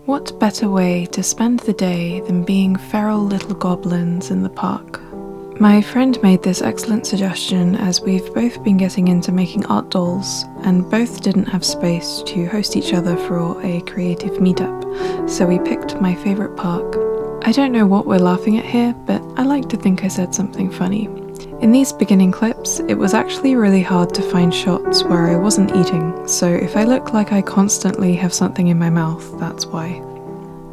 What better way to spend the day than being feral little goblins in the park? My friend made this excellent suggestion as we've both been getting into making art dolls and both didn't have space to host each other for a creative meetup, so we picked my favourite park. I don't know what we're laughing at here, but I like to think I said something funny. In these beginning clips, it was actually really hard to find shots where I wasn't eating, so if I look like I constantly have something in my mouth, that's why.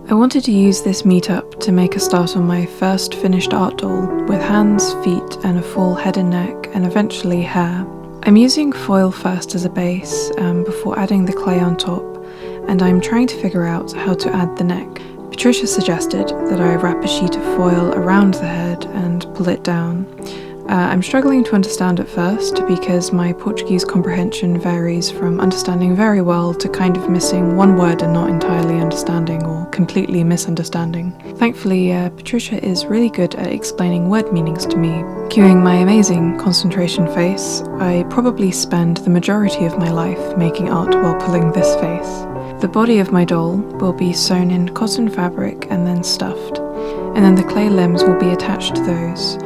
I wanted to use this meetup to make a start on my first finished art doll, with hands, feet, and a full head and neck, and eventually hair. I'm using foil first as a base, before adding the clay on top, and I'm trying to figure out how to add the neck. Patricia suggested that I wrap a sheet of foil around the head and pull it down. I'm struggling to understand at first because my Portuguese comprehension varies from understanding very well to kind of missing one word and not entirely understanding or completely misunderstanding. Thankfully, Patricia is really good at explaining word meanings to me. Cueing my amazing concentration face, I probably spend the majority of my life making art while pulling this face. The body of my doll will be sewn in cotton fabric and then stuffed, and then the clay limbs will be attached to those.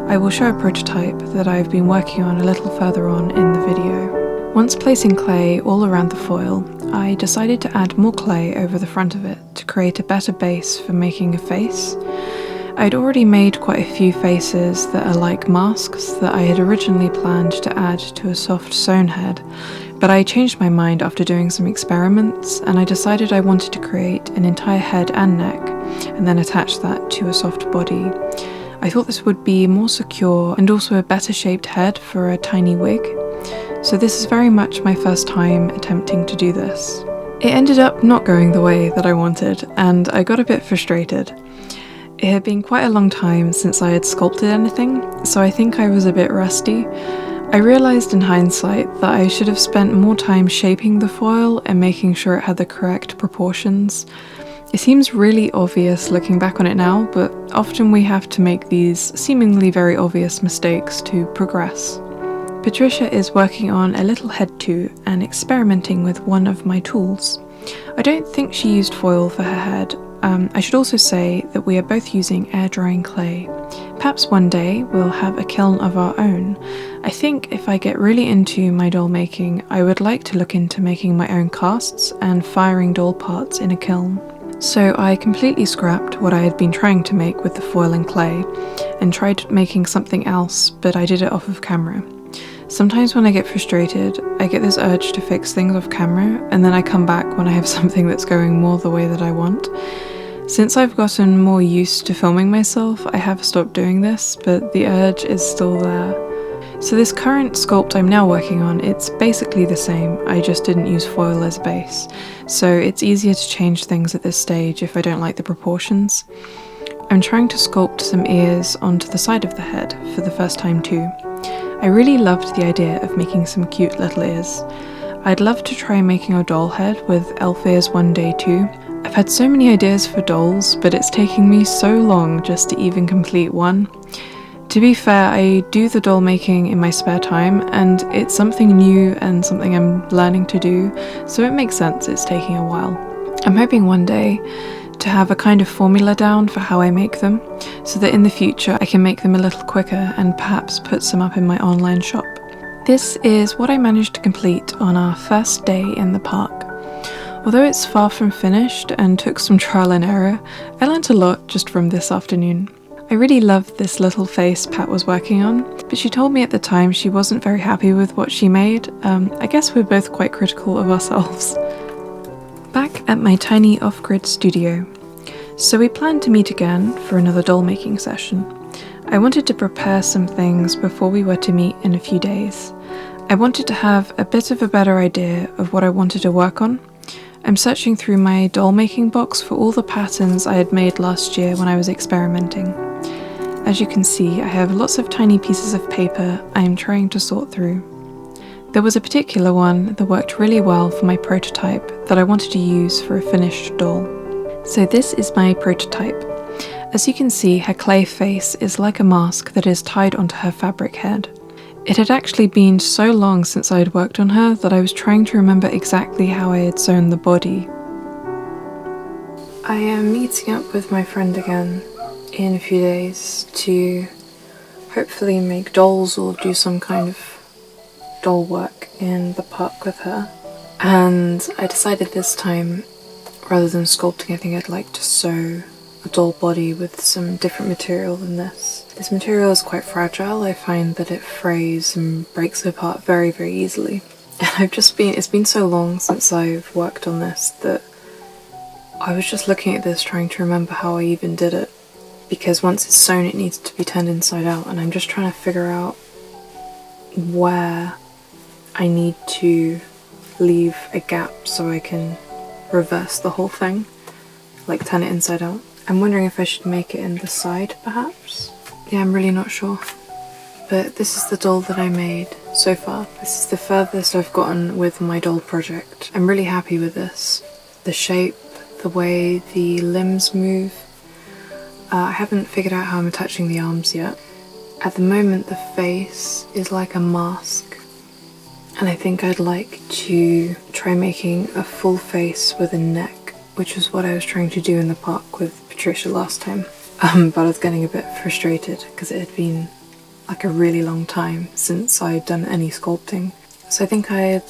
I will show a prototype that I've been working on a little further on in the video. Once placing clay all around the foil, I decided to add more clay over the front of it to create a better base for making a face. I'd already made quite a few faces that are like masks that I had originally planned to add to a soft sewn head, but I changed my mind after doing some experiments and I decided I wanted to create an entire head and neck and then attach that to a soft body. I thought this would be more secure and also a better shaped head for a tiny wig, so this is very much my first time attempting to do this. It ended up not going the way that I wanted and I got a bit frustrated. It had been quite a long time since I had sculpted anything, so I think I was a bit rusty. I realised in hindsight that I should have spent more time shaping the foil and making sure it had the correct proportions. It seems really obvious looking back on it now, but often we have to make these seemingly very obvious mistakes to progress. Patricia is working on a little head too and experimenting with one of my tools. I don't think she used foil for her head. I should also say that we are both using air drying clay. Perhaps one day we'll have a kiln of our own. I think if I get really into my doll making, I would like to look into making my own casts and firing doll parts in a kiln. So I completely scrapped what I had been trying to make with the foil and clay and tried making something else, but I did it off of camera. Sometimes when I get frustrated, I get this urge to fix things off camera and then I come back when I have something that's going more the way that I want. Since I've gotten more used to filming myself, I have stopped doing this, but the urge is still there. So this current sculpt I'm now working on, it's basically the same, I just didn't use foil as a base, so it's easier to change things at this stage if I don't like the proportions. I'm trying to sculpt some ears onto the side of the head for the first time too. I really loved the idea of making some cute little ears. I'd love to try making a doll head with elf ears one day too. I've had so many ideas for dolls, but it's taking me so long just to even complete one. To be fair, I do the doll making in my spare time, and it's something new and something I'm learning to do, so it makes sense it's taking a while. I'm hoping one day to have a kind of formula down for how I make them, so that in the future I can make them a little quicker and perhaps put some up in my online shop. This is what I managed to complete on our first day in the park. Although it's far from finished and took some trial and error, I learnt a lot just from this afternoon. I really loved this little face Pat was working on, but she told me at the time she wasn't very happy with what she made. I guess we're both quite critical of ourselves. Back at my tiny off-grid studio. So we planned to meet again for another doll making session. I wanted to prepare some things before we were to meet in a few days. I wanted to have a bit of a better idea of what I wanted to work on. I'm searching through my doll making box for all the patterns I had made last year when I was experimenting. As you can see, I have lots of tiny pieces of paper I am trying to sort through. There was a particular one that worked really well for my prototype that I wanted to use for a finished doll. So this is my prototype. As you can see, her clay face is like a mask that is tied onto her fabric head. It had actually been so long since I had worked on her that I was trying to remember exactly how I had sewn the body. I am meeting up with my friend again in a few days to hopefully make dolls or do some kind of doll work in the park with her. And I decided this time, rather than sculpting, I think I'd like to sew a doll body with some different material than this. This material is quite fragile. I find that it frays and breaks apart very, very easily. And it's been so long since I've worked on this that I was just looking at this trying to remember how I even did it. Because once it's sewn it needs to be turned inside out, and I'm just trying to figure out where I need to leave a gap so I can reverse the whole thing, like turn it inside out. I'm wondering if I should make it in the side perhaps? Yeah, I'm really not sure. But this is the doll that I made so far. This is the furthest I've gotten with my doll project. I'm really happy with this. The shape, the way the limbs move. I haven't figured out how I'm attaching the arms yet. At the moment the face is like a mask, and I think I'd like to try making a full face with a neck, which is what I was trying to do in the park with Patricia last time. But I was getting a bit frustrated because it had been like a really long time since I'd done any sculpting. So I think I'd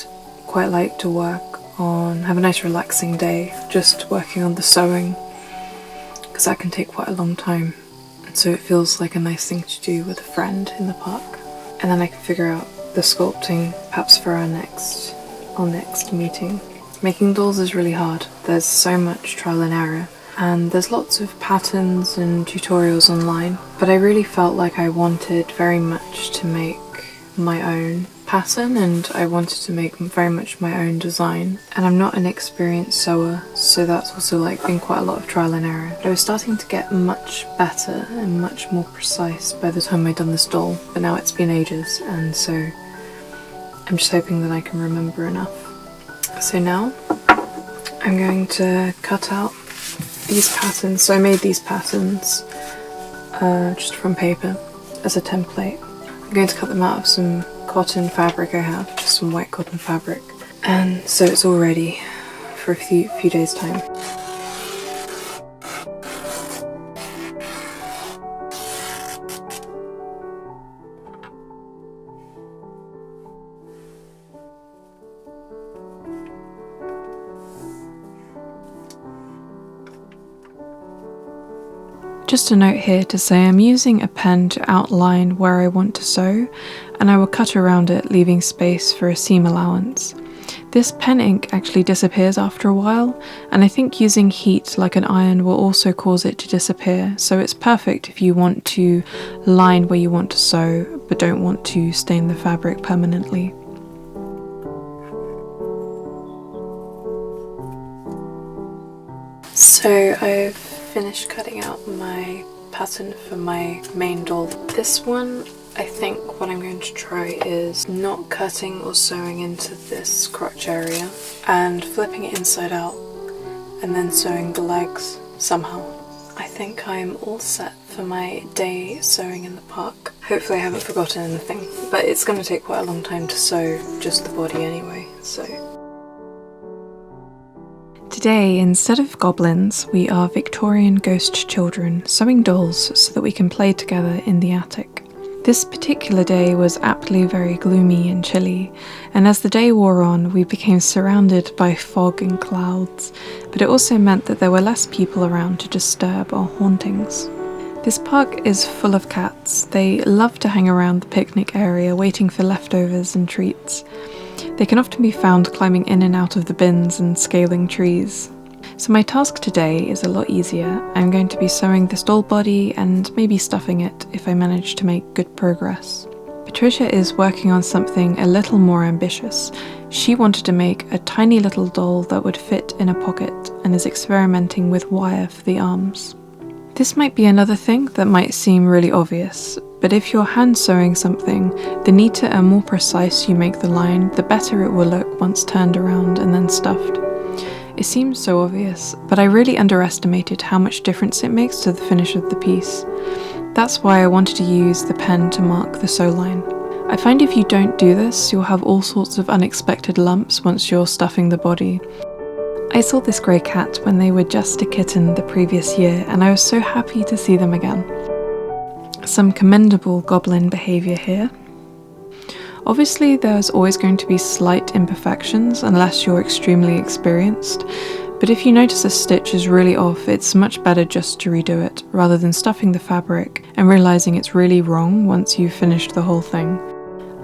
quite like to have a nice relaxing day just working on the sewing, because that can take quite a long time, and so it feels like a nice thing to do with a friend in the park. And then I can figure out the sculpting perhaps for our next meeting. Making dolls is really hard. There's so much trial and error, and there's lots of patterns and tutorials online, but I really felt like I wanted very much to make my own pattern, and I wanted to make very much my own design. And I'm not an experienced sewer, so that's also like been quite a lot of trial and error. But I was starting to get much better and much more precise by the time I'd done this doll, but now it's been ages, and so I'm just hoping that I can remember enough. So now I'm going to cut out these patterns. So I made these patterns just from paper as a template. I'm going to cut them out of some cotton fabric I have, just some white cotton fabric, and so it's all ready for a few days' time. Just a note here to say I'm using a pen to outline where I want to sew, and I will cut around it, leaving space for a seam allowance. This pen ink actually disappears after a while, and I think using heat like an iron will also cause it to disappear, so it's perfect if you want to line where you want to sew but don't want to stain the fabric permanently. So I've finished cutting out my pattern for my main doll. This one, I think what I'm going to try is not cutting or sewing into this crotch area and flipping it inside out and then sewing the legs somehow. I think I'm all set for my day sewing in the park. Hopefully I haven't forgotten anything, but it's going to take quite a long time to sew just the body anyway, so. Today, instead of goblins, we are Victorian ghost children sewing dolls so that we can play together in the attic. This particular day was aptly very gloomy and chilly, and as the day wore on we became surrounded by fog and clouds, but it also meant that there were less people around to disturb our hauntings. This park is full of cats. They love to hang around the picnic area waiting for leftovers and treats. They can often be found climbing in and out of the bins and scaling trees. So my task today is a lot easier. I'm going to be sewing this doll body and maybe stuffing it if I manage to make good progress. Patricia is working on something a little more ambitious. She wanted to make a tiny little doll that would fit in a pocket and is experimenting with wire for the arms. This might be another thing that might seem really obvious, but if you're hand sewing something, the neater and more precise you make the line, the better it will look once turned around and then stuffed. It seems so obvious, but I really underestimated how much difference it makes to the finish of the piece. That's why I wanted to use the pen to mark the sew line. I find if you don't do this, you'll have all sorts of unexpected lumps once you're stuffing the body. I saw this grey cat when they were just a kitten the previous year, and I was so happy to see them again. Some commendable goblin behaviour here. Obviously there's always going to be slight imperfections unless you're extremely experienced, but if you notice a stitch is really off, it's much better just to redo it, rather than stuffing the fabric and realising it's really wrong once you've finished the whole thing.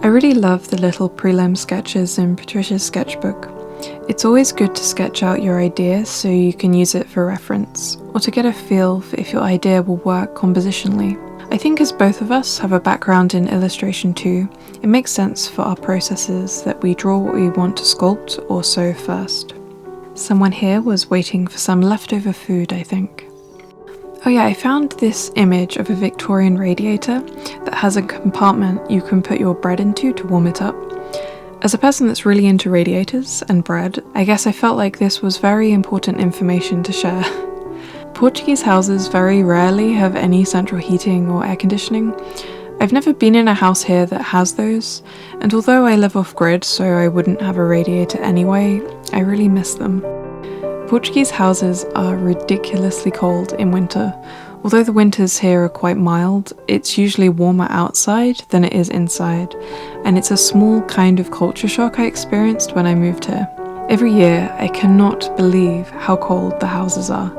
I really love the little prelim sketches in Patricia's sketchbook. It's always good to sketch out your idea so you can use it for reference, or to get a feel for if your idea will work compositionally. I think as both of us have a background in illustration too, it makes sense for our processes that we draw what we want to sculpt or sew first. Someone here was waiting for some leftover food, I think. Oh yeah, I found this image of a Victorian radiator that has a compartment you can put your bread into to warm it up. As a person that's really into radiators and bread, I guess I felt like this was very important information to share. Portuguese houses very rarely have any central heating or air conditioning. I've never been in a house here that has those, and although I live off-grid so I wouldn't have a radiator anyway, I really miss them. Portuguese houses are ridiculously cold in winter. Although the winters here are quite mild, it's usually warmer outside than it is inside, and it's a small kind of culture shock I experienced when I moved here. Every year, I cannot believe how cold the houses are.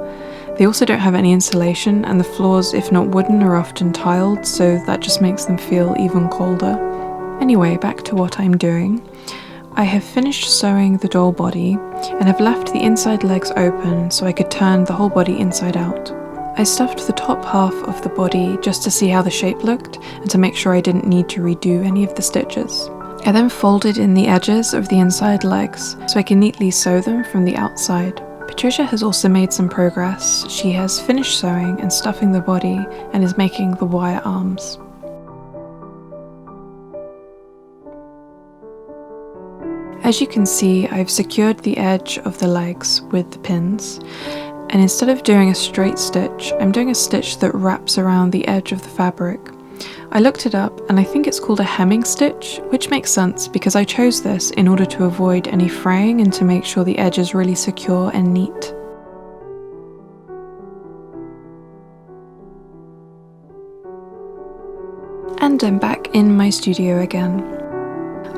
They also don't have any insulation, and the floors, if not wooden, are often tiled, so that just makes them feel even colder. Anyway, back to what I'm doing. I have finished sewing the doll body, and have left the inside legs open so I could turn the whole body inside out. I stuffed the top half of the body just to see how the shape looked, and to make sure I didn't need to redo any of the stitches. I then folded in the edges of the inside legs so I can neatly sew them from the outside. Patricia has also made some progress. She has finished sewing and stuffing the body and is making the wire arms. As you can see, I've secured the edge of the legs with the pins, and instead of doing a straight stitch, I'm doing a stitch that wraps around the edge of the fabric. I looked it up and I think it's called a hemming stitch, which makes sense because I chose this in order to avoid any fraying and to make sure the edge is really secure and neat. And I'm back in my studio again.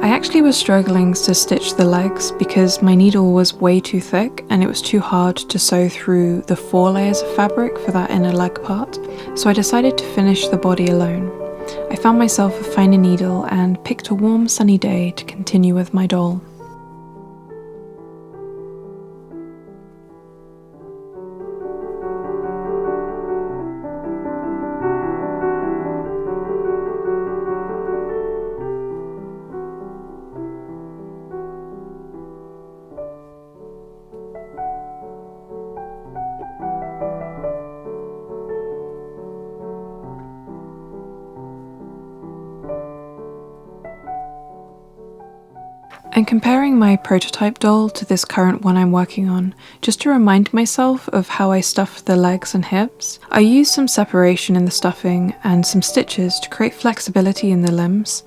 I actually was struggling to stitch the legs because my needle was way too thick and it was too hard to sew through the 4 layers of fabric for that inner leg part, so I decided to finish the body alone. I found myself a finer needle and picked a warm sunny day to continue with my doll. I'm comparing my prototype doll to this current one I'm working on, just to remind myself of how I stuffed the legs and hips. I used some separation in the stuffing and some stitches to create flexibility in the limbs.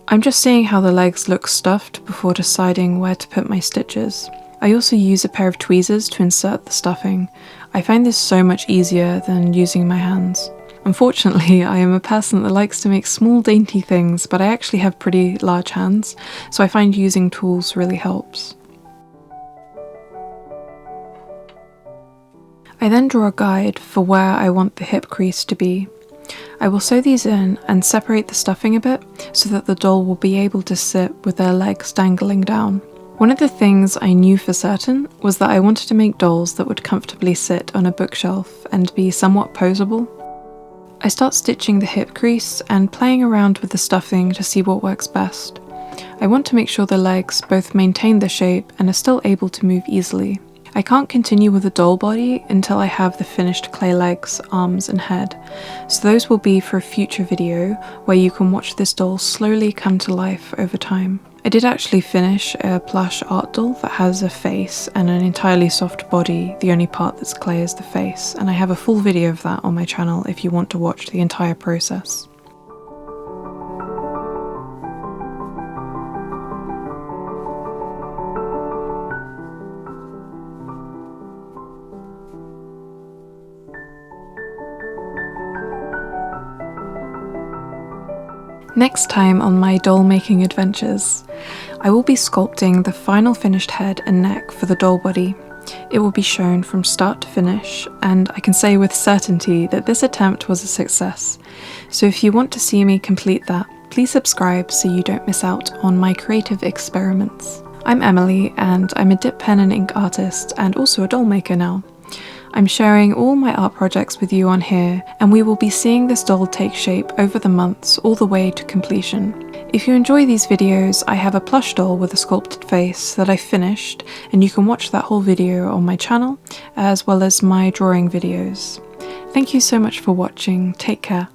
I'm just seeing how the legs look stuffed before deciding where to put my stitches. I also use a pair of tweezers to insert the stuffing. I find this so much easier than using my hands. Unfortunately, I am a person that likes to make small dainty things, but I actually have pretty large hands, so I find using tools really helps. I then draw a guide for where I want the hip crease to be. I will sew these in and separate the stuffing a bit so that the doll will be able to sit with their legs dangling down. One of the things I knew for certain was that I wanted to make dolls that would comfortably sit on a bookshelf and be somewhat posable. I start stitching the hip crease and playing around with the stuffing to see what works best. I want to make sure the legs both maintain the shape and are still able to move easily. I can't continue with the doll body until I have the finished clay legs, arms and head, so those will be for a future video where you can watch this doll slowly come to life over time. I did actually finish a plush art doll that has a face and an entirely soft body. The only part that's clay is the face, and I have a full video of that on my channel if you want to watch the entire process. Next time on my doll making adventures, I will be sculpting the final finished head and neck for the doll body. It will be shown from start to finish, and I can say with certainty that this attempt was a success. So if you want to see me complete that, please subscribe so you don't miss out on my creative experiments. I'm Emily, and I'm a dip pen and ink artist and also a doll maker now. I'm sharing all my art projects with you on here, and we will be seeing this doll take shape over the months all the way to completion. If you enjoy these videos, I have a plush doll with a sculpted face that I finished, and you can watch that whole video on my channel, as well as my drawing videos. Thank you so much for watching. Take care.